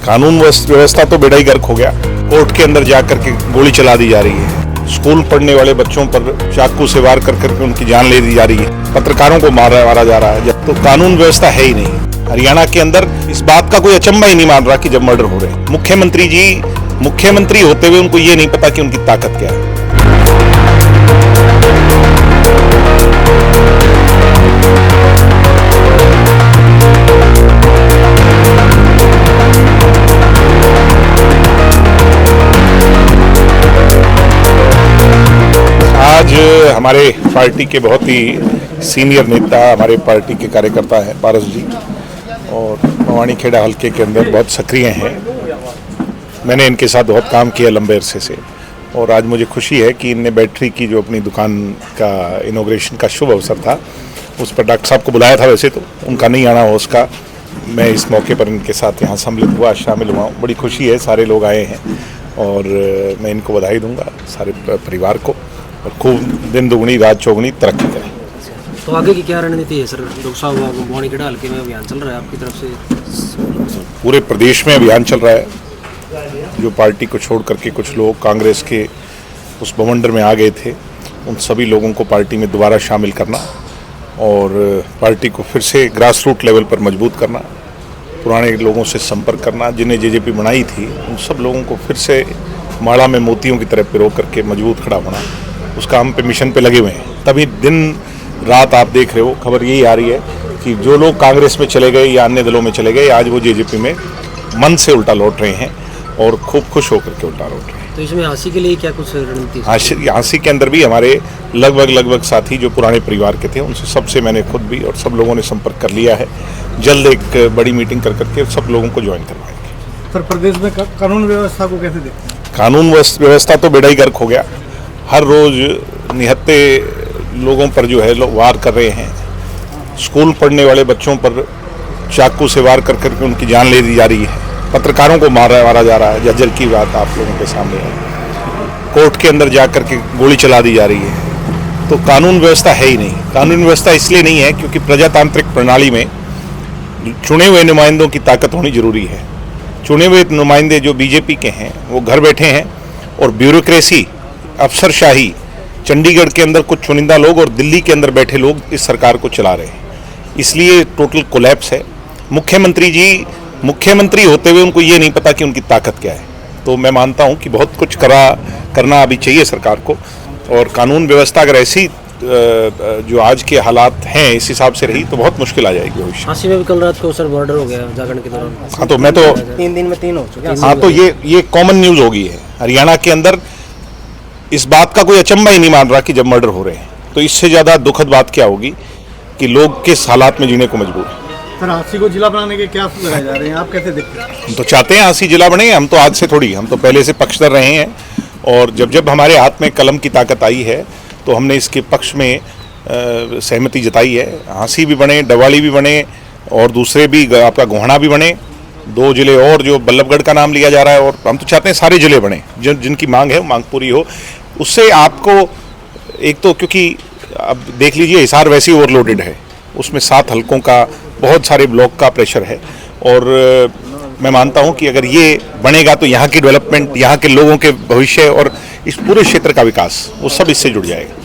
कानून व्यवस्था तो बेड़ा ही गर्क हो गया। कोर्ट के अंदर जाकर के गोली चला दी जा रही है। स्कूल पढ़ने वाले बच्चों पर चाकू से वार कर करके उनकी जान ले दी जा रही है। पत्रकारों को मारा जा रहा है। जब तो कानून व्यवस्था है ही नहीं। हरियाणा के अंदर इस बात का कोई अचंभा ही नहीं मान रहा कि जब मर्डर हो रहे हैं। मुख्यमंत्री जी मुख्यमंत्री होते हुए उनको ये नहीं पता कि उनकी ताकत क्या है। आज हमारे पार्टी के बहुत ही सीनियर नेता, हमारे पार्टी के कार्यकर्ता हैं पारस जी, और भवानी खेड़ा हल्के के अंदर बहुत सक्रिय हैं। मैंने इनके साथ बहुत काम किया लंबे अरसे से, और आज मुझे खुशी है कि इनने बैटरी की जो अपनी दुकान का इनॉग्रेशन का शुभ अवसर था, उस पर डॉक्टर साहब को बुलाया था। वैसे तो उनका नहीं आना हो, उसका मैं इस मौके पर इनके साथ यहाँ सम्मिलित हुआ, शामिल हुआ। बड़ी खुशी है, सारे लोग आए हैं और मैं इनको बधाई दूंगा, सारे परिवार को, और खूब दिन दुगनी रात चौगुनी तरक्की करें। तो आगे की क्या रणनीति है सर? लोकसभा भवानी खेड़ा हल्के में अभियान चल रहा है आपकी तरफ से? पूरे प्रदेश में अभियान चल रहा है। जो पार्टी को छोड़ करके कुछ लोग कांग्रेस के उस बवंडर में आ गए थे, उन सभी लोगों को पार्टी में दोबारा शामिल करना और पार्टी को फिर से ग्रास रूट लेवल पर मजबूत करना, पुराने लोगों से संपर्क करना, जिन्हें जेजेपी बनाई थी उन सब लोगों को फिर से माड़ा में मोतियों की तरह पिरो करके मजबूत खड़ा होना, उसका हम पे मिशन पे लगे हुए हैं। तभी दिन रात आप देख रहे हो, खबर यही आ रही है कि जो लोग कांग्रेस में चले गए या अन्य दलों में चले गए, आज वो जेजेपी में मन से उल्टा लौट रहे हैं और खूब खुश होकर के उल्टा लौट रहे हैं। तो इसमें हाँसी के लिए क्या कुछ रणनीति? हाँसी के अंदर भी हमारे लगभग साथी जो पुराने परिवार के थे, उनसे सबसे मैंने खुद भी और सब लोगों ने संपर्क कर लिया है। जल्द एक बड़ी मीटिंग कर करके सब लोगों को ज्वाइन करवाएंगे। सर, प्रदेश में कानून व्यवस्था को कैसे देखते हैं? कानून व्यवस्था तो बेड़ा ही गर्क हो गया। हर रोज निहत्ते लोगों पर जो है लोग वार कर रहे हैं। स्कूल पढ़ने वाले बच्चों पर चाकू से वार कर करके उनकी जान ले दी जा रही है। पत्रकारों को मारा जा रहा है। जज्जर की बात आप लोगों के सामने है। कोर्ट के अंदर जा करके गोली चला दी जा रही है। तो कानून व्यवस्था है ही नहीं। कानून व्यवस्था इसलिए नहीं है क्योंकि प्रजातांत्रिक प्रणाली में चुने हुए नुमाइंदों की ताकत होनी जरूरी है। चुने हुए नुमाइंदे जो बीजेपी के हैं वो घर बैठे हैं, और ब्यूरोक्रेसी, अफसरशाही, चंडीगढ़ के अंदर कुछ चुनिंदा लोग और दिल्ली के अंदर बैठे लोग इस सरकार को चला रहे हैं। इसलिए टोटल कोलैप्स है। मुख्यमंत्री जी मुख्यमंत्री होते हुए उनको ये नहीं पता कि उनकी ताकत क्या है। तो मैं मानता हूं कि बहुत कुछ करना अभी चाहिए सरकार को, और कानून व्यवस्था अगर ऐसी जो आज के हालात हैं इस हिसाब से रही तो बहुत मुश्किल आ जाएगी भविष्य। हाँसी में भी कल रात को सर मर्डर हो गया जागरण के दौरान। हाँ, तो मैं तो 3 दिन में 3 हो चुके हैं। हाँ, तो ये कॉमन न्यूज हो गई है। हरियाणा के अंदर इस बात का कोई अचंभा ही नहीं मान रहा कि जब मर्डर हो रहे हैं, तो इससे ज़्यादा दुखद बात क्या होगी कि लोग किस हालात में जीने को मजबूर हैं। सर, हाँसी को जिला बनाने के क्या लगाए जा रहे हैं, आप कैसे देखते हैं? हम तो चाहते हैं हाँसी जिला बने। हम तो आज से थोड़ी, हम तो पहले से पक्षधर रहे हैं, और जब हमारे हाथ में कलम की ताकत आई है तो हमने इसके पक्ष में सहमति जताई है। हाँसी भी बने, डवाली भी बने, और दूसरे भी आपका गोहाना भी बने। 2 जिले और जो बल्लभगढ़ का नाम लिया जा रहा है, और हम तो चाहते हैं सारे जिले बने। जिनकी मांग है वो मांग पूरी हो। उससे आपको एक तो, क्योंकि अब देख लीजिए हिसार वैसे ही ओवरलोडेड है, उसमें 7 हलकों का बहुत सारे ब्लॉक का प्रेशर है, और मैं मानता हूं कि अगर ये बनेगा तो यहाँ की डेवलपमेंट, यहाँ के लोगों के भविष्य और इस पूरे क्षेत्र का विकास वो सब इससे जुड़ जाएगा।